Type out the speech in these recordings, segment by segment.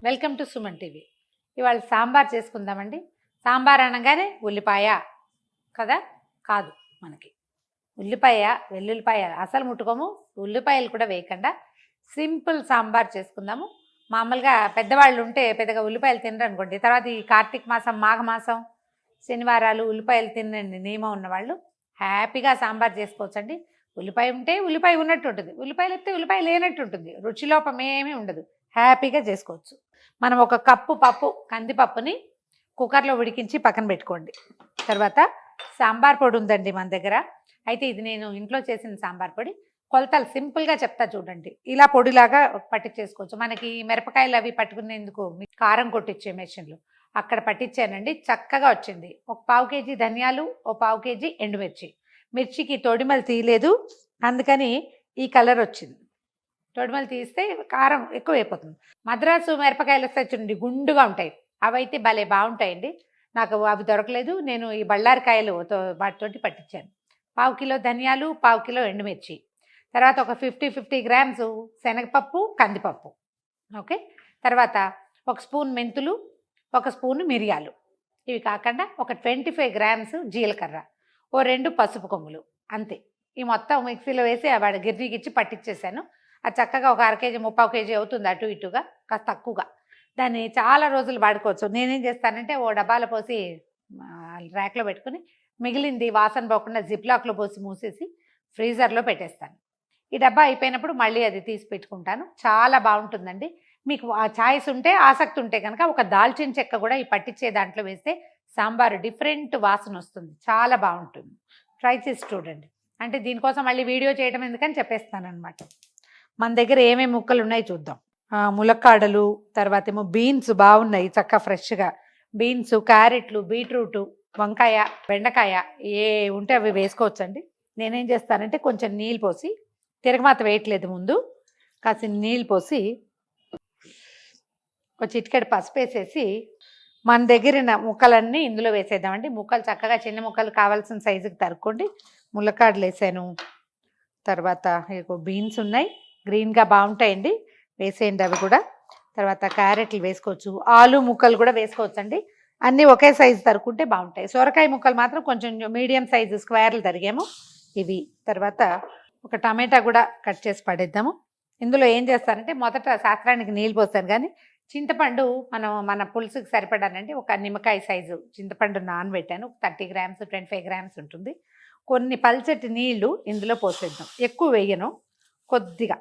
Welcome to Suman TV. ఇవాళ సాంబార్ చేసుకుందామండి. సాంబార్ అనగానే ఉల్లిపాయ కదా, కాదు, మనకి ఉల్లిపాయ వెల్లుల్లిపాయ అసలు ముట్టుకోము, ఉల్లిపాయలు కూడా వేయకుండా సింపుల్ సాంబార్ చేసుకుందాము. మామూలుగా పెద్దవాళ్ళు ఉంటే పెద్దగా ఉల్లిపాయలు తినరు అనుకోండి. తర్వాత ఈ కార్తీక మాసం, మాఘమాసం, శనివారాలు ఉల్లిపాయలు తినండి నియమం ఉన్నవాళ్ళు హ్యాపీగా సాంబార్ చేసుకోవచ్చండి. ఉల్లిపాయ ఉంటే ఉల్లిపాయ ఉన్నట్టు ఉంటుంది, ఉల్లిపాయలు ఎత్తే ఉల్లిపాయ లేనట్టు ఉంటుంది, రుచిలోపం ఏమీ ఉండదు, హ్యాపీగా చేసుకోవచ్చు. మనం ఒక కప్పు పప్పు, కందిపప్పుని కుక్కర్లో ఉడికించి పక్కన పెట్టుకోండి. తర్వాత సాంబార్ పొడి ఉందండి మన దగ్గర. అయితే ఇది నేను ఇంట్లో చేసిన సాంబార్ పొడి. కొలతలు సింపుల్గా చెప్తా చూడండి. ఇలా పొడిలాగా పట్టించేసుకోవచ్చు. మనకి మిరపకాయలు అవి పట్టుకునేందుకు కారం కొట్టించే మెషిన్లు అక్కడ పట్టించానండి, చక్కగా వచ్చింది. ఒక 1/4 కేజీ ధనియాలు, ఒక 1/4 కేజీ ఎండుమిర్చి. మిర్చికి తొడిమలు తీయలేదు, అందుకని ఈ కలర్ వచ్చింది. తొడిమలు తీస్తే కారం ఎక్కువ అయిపోతుంది. మద్రాసు మిరపకాయలు వస్తాయి చూడండి, గుండుగా ఉంటాయి, అవైతే భలే బాగుంటాయండి. నాకు అవి దొరకలేదు, నేను ఈ బళ్ళారికాయలు వాటితోటి పట్టించాను. 1/4 కిలో ధనియాలు, 1/4 కిలో ఎండుమిర్చి, తర్వాత ఒక 50 గ్రామ్స్ శనగపప్పు, కందిపప్పు. ఓకే, తర్వాత ఒక స్పూన్ మెంతులు, ఒక స్పూన్ మిరియాలు. ఇవి కాకుండా ఒక 25 గ్రామ్స్ జీలకర్ర, ఓ 2 పసుపు కొమ్ములు, అంతే. ఈ మొత్తం మిక్సీలో వేసి వాడు గిర్నీకిచ్చి పట్టించేసాను. అది చక్కగా ఒక 1/2 కేజీ, 3/4 కేజీ అవుతుంది, అటు ఇటుగా కాస్త తక్కువగా. దాన్ని చాలా రోజులు వాడుకోవచ్చు. నేనేం చేస్తానంటే ఓ డబ్బాలో పోసి ర్యాక్లో పెట్టుకుని మిగిలింది వాసన పోకుండా జిప్లాక్లో పోసి మూసేసి ఫ్రీజర్లో పెట్టేస్తాను. ఈ డబ్బా అయిపోయినప్పుడు మళ్ళీ అది తీసి పెట్టుకుంటాను. చాలా బాగుంటుందండి. మీకు ఆ ఛాయిస్ ఉంటే, ఆసక్తి ఉంటే కనుక ఒక దాల్చిన చెక్క కూడా ఈ పట్టించే దాంట్లో వేస్తే సాంబారు డిఫరెంట్ వాసన వస్తుంది, చాలా బాగుంటుంది. ట్రై చేసి చూడండి. అంటే దీనికోసం మళ్ళీ వీడియో చేయడం ఎందుకని చెప్పేస్తాను అనమాట. మన దగ్గర ఏమేమి ముక్కలు ఉన్నాయి చూద్దాం. ములక్కాడలు, తర్వాత ఏమో బీన్స్ బాగున్నాయి చక్కగా ఫ్రెష్గా, బీన్స్, క్యారెట్లు, బీట్రూటు, వంకాయ, బెండకాయ, ఏ ఉంటే అవి వేసుకోవచ్చండి. నేనేం చేస్తానంటే కొంచెం నీళ్ళు పోసి, తిరగమాత వేయట్లేదు ముందు, కాసిన నీళ్ళు పోసి ఒక చిటికెడు పసుపు వేసేసి మన దగ్గర ముక్కలన్నీ ఇందులో వేసేద్దామండి. ముక్కలు చక్కగా చిన్న ముక్కలు కావాల్సిన సైజుకి తరుక్కోండి. ములక్కాడలు వేసాను, తర్వాత బీన్స్ ఉన్నాయి, గ్రీన్గా బాగుంటాయండి, వేసేయండి అవి కూడా. తర్వాత క్యారెట్లు వేసుకోవచ్చు, ఆలు ముక్కలు కూడా వేసుకోవచ్చు అండి. అన్నీ ఒకే సైజు తరుక్కుంటే బాగుంటాయి. సొరకాయ ముక్కలు మాత్రం కొంచెం మీడియం సైజు స్క్వేర్లు తరిగాము ఇవి. తర్వాత ఒక టమాటా కూడా కట్ చేసి పడేద్దాము. ఇందులో ఏం చేస్తారంటే మొదట శాస్త్రానికి నీళ్ళు పోస్తాను, కానీ చింతపండు మన పులుసుకి సరిపడానండి. ఒక నిమ్మకాయ సైజు చింతపండు నానబెట్టాను, 30 గ్రామ్స్, 25 గ్రామ్స్ ఉంటుంది. కొన్ని పల్చటి నీళ్లు ఇందులో పోసేద్దాం, ఎక్కువ వేయను, కొద్దిగా.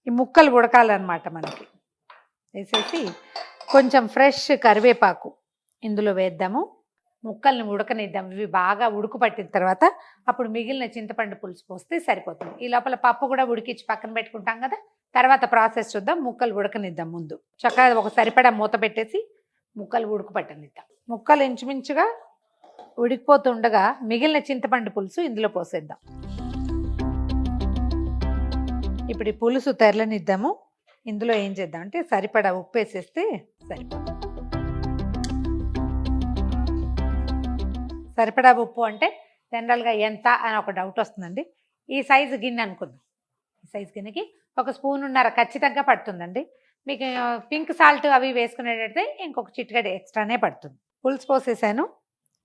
ఈ ముక్కలు ఉడకాలన్నమాట మనకి. వేసేసి కొంచెం ఫ్రెష్ కరివేపాకు ఇందులో వేద్దాము. ముక్కల్ని ఉడకనిద్దాం. ఇవి బాగా ఉడుకు పట్టిన తర్వాత అప్పుడు మిగిలిన చింతపండు పులుసు పోస్తే సరిపోతుంది. ఈ లోపల పప్పు కూడా ఉడికించి పక్కన పెట్టుకుంటాం కదా. తర్వాత ప్రాసెస్ చూద్దాం. ముక్కలు ఉడకనిద్దాం ముందు. చక్కగా ఒక సరిపడా మూత పెట్టేసి ముక్కలు ఉడుకు పట్టనిద్దాం. ముక్కలు ఇంచుమించుగా ఉడికిపోతుండగా మిగిలిన చింతపండు పులుసు ఇందులో పోసేద్దాం. ఇప్పుడు ఈ పులుసు తెరలనిద్దాము. ఇందులో ఏం చేద్దామంటే సరిపడా ఉప్పు వేసేస్తే సరిపోతుంది. సరిపడా ఉప్పు అంటే జనరల్గా ఎంత అని ఒక డౌట్ వస్తుందండి. ఈ సైజు గిన్నె అనుకుందాం. ఈ సైజు గిన్నెకి 1.5 స్పూన్ ఖచ్చితంగా పడుతుందండి. మీకు పింక్ సాల్ట్ అవి వేసుకునేటైతే ఇంకొక చిటికెడు ఎక్స్ట్రానే పడుతుంది. పులుసు పోసేసాను.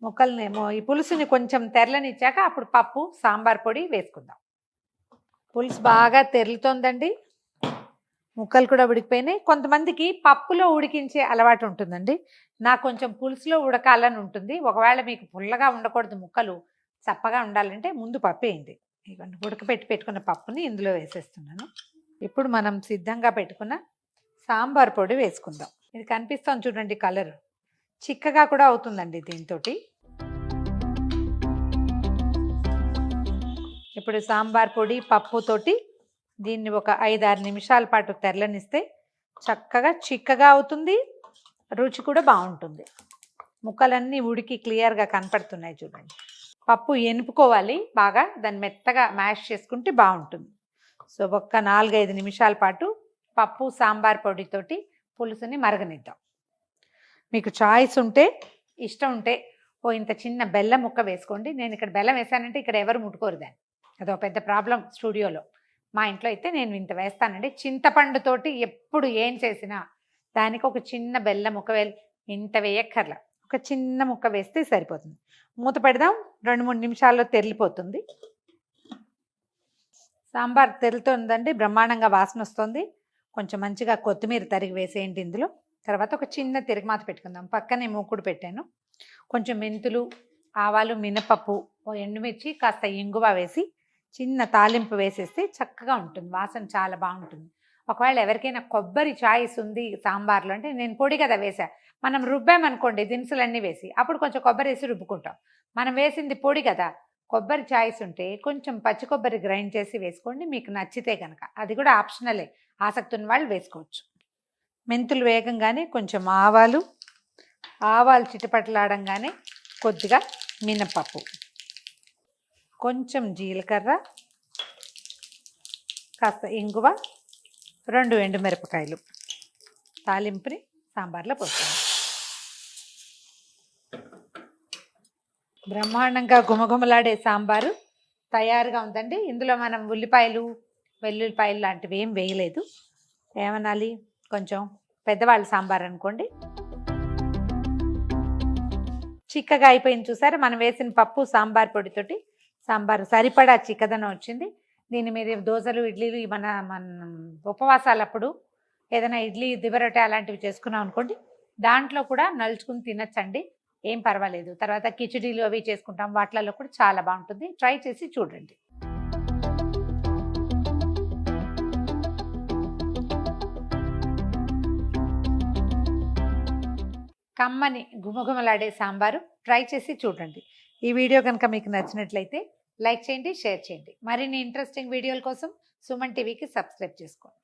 ముక్కల్నేమో ఈ పులుసుని కొంచెం తెరలనిచ్చాక అప్పుడు పప్పు, సాంబార్ పొడి వేసుకుందాం. పులుసు బాగా తెరులుతోందండి, ముక్కలు కూడా ఉడికిపోయినాయి. కొంతమందికి పప్పులో ఉడికించే అలవాటు ఉంటుందండి. నాకు కొంచెం పులుసులో ఉడకాలని ఉంటుంది. ఒకవేళ మీకు పుల్లగా ఉండకూడదు, ముక్కలు చప్పగా ఉండాలంటే ముందు పప్పు వేయండి. ఇవ్వండి, పెట్టుకున్న పప్పుని ఇందులో వేసేస్తున్నాను. ఇప్పుడు మనం సిద్ధంగా పెట్టుకున్న సాంబార్ పొడి వేసుకుందాం. ఇది కనిపిస్తుంది చూడండి, కలర్ చిక్కగా కూడా అవుతుందండి దీంతో. ఇప్పుడు సాంబార్ పొడి పప్పుతోటి దీన్ని ఒక 5-6 నిమిషాల పాటు తెరలనిస్తే చక్కగా చిక్కగా అవుతుంది, రుచి కూడా బాగుంటుంది. ముక్కలన్నీ ఉడికి క్లియర్గా కనపడుతున్నాయి చూడండి. పప్పు ఎనుపుకోవాలి బాగా, దాన్ని మెత్తగా మ్యాష్ చేసుకుంటే బాగుంటుంది. సో ఒక్క 4-5 నిమిషాల పాటు పప్పు సాంబార్ పొడితోటి పులుసుని మరగనిద్దాం. మీకు చాయిస్ ఉంటే, ఇష్టం ఉంటే ఇంత చిన్న బెల్లం ముక్క వేసుకోండి. నేను ఇక్కడ బెల్లం వేసానంటే ఇక్కడ ఎవరు ముట్టుకోరు దాన్ని, అదో పెద్ద ప్రాబ్లం స్టూడియోలో. మా ఇంట్లో అయితే నేను ఇంత వేస్తానండి. చింతపండుతోటి ఎప్పుడు ఏం చేసినా దానికి ఒక చిన్న బెల్లం ఒకవేళ ఇంత వేయక్కర్లా, ఒక చిన్న ముక్క వేస్తే సరిపోతుంది. మూత పెడదాం, 2-3 నిమిషాల్లో తెరిలిపోతుంది. సాంబార్ తెరులుతుందండి, బ్రహ్మాండంగా వాసన వస్తుంది. కొంచెం మంచిగా కొత్తిమీర తరిగి వేసేయండి ఇందులో. తర్వాత ఒక చిన్న తిరగమాత పెట్టుకుందాం. పక్కనే మూకుడు పెట్టాను. కొంచెం మెంతులు, ఆవాలు, మినపప్పు, ఎండుమిర్చి, కాస్త ఇంగువ వేసి చిన్న తాలింపు వేసేస్తే చక్కగా ఉంటుంది, వాసన చాలా బాగుంటుంది. ఒకవేళ ఎవరికైనా కొబ్బరి చాయిస్ ఉంది సాంబార్లో అంటే, నేను పొడి కదా వేసా, మనం రుబ్బామనుకోండి దినుసులన్నీ వేసి, అప్పుడు కొంచెం కొబ్బరి వేసి రుబ్బుకుంటాం. మనం వేసింది పొడి కదా, కొబ్బరి చాయిస్ ఉంటే కొంచెం పచ్చి కొబ్బరి గ్రైండ్ చేసి వేసుకోండి, మీకు నచ్చితే కనుక. అది కూడా ఆప్షనలే, ఆసక్తి ఉన్న వాళ్ళు వేసుకోవచ్చు. మెంతులు వేగంగానే కొంచెం ఆవాలు చిటపటలాడంగానే కొద్దిగా మినపప్పు, కొంచెం జీలకర్ర, కాస్త ఇంగువ, 2 ఎండుమిరపకాయలు తాలింపుని సాంబార్లో పోస్తాను. బ్రహ్మాండంగా గుమగుమలాడే సాంబారు తయారుగా ఉందండి. ఇందులో మనం ఉల్లిపాయలు, వెల్లుల్లిపాయలు లాంటివి ఏం వేయలేదు. ఏమనాలి, కొంచెం పెద్దవాళ్ళ సాంబార్ అనుకోండి. చిక్కగా అయిపోయింది చూసారా, మనం వేసిన పప్పు సాంబార్ పొడితోటి సాంబార్ సరిపడా చిక్కదనం వచ్చింది. దీన్ని మీరు దోశలు, ఇడ్లీలు, మన ఉపవాసాలప్పుడు ఏదైనా ఇడ్లీ, దిబరొట్టె అలాంటివి చేసుకున్నాం అనుకోండి, దాంట్లో కూడా నలుచుకుని తినచ్చండి, ఏం పర్వాలేదు. తర్వాత కిచిడీలు అవి చేసుకుంటాం, వాటిలలో కూడా చాలా బాగుంటుంది. ట్రై చేసి చూడండి. కమ్మని గుమగుమలాడే సాంబారు ట్రై చేసి చూడండి. ఈ వీడియో కనుక మీకు నచ్చినట్లయితే లైక్ చేయండి, షేర్ చేయండి. మరిన్ని ఇంట్రెస్టింగ్ వీడియోల కోసం సుమన్ టీవీకి సబ్స్క్రైబ్ చేసుకోండి.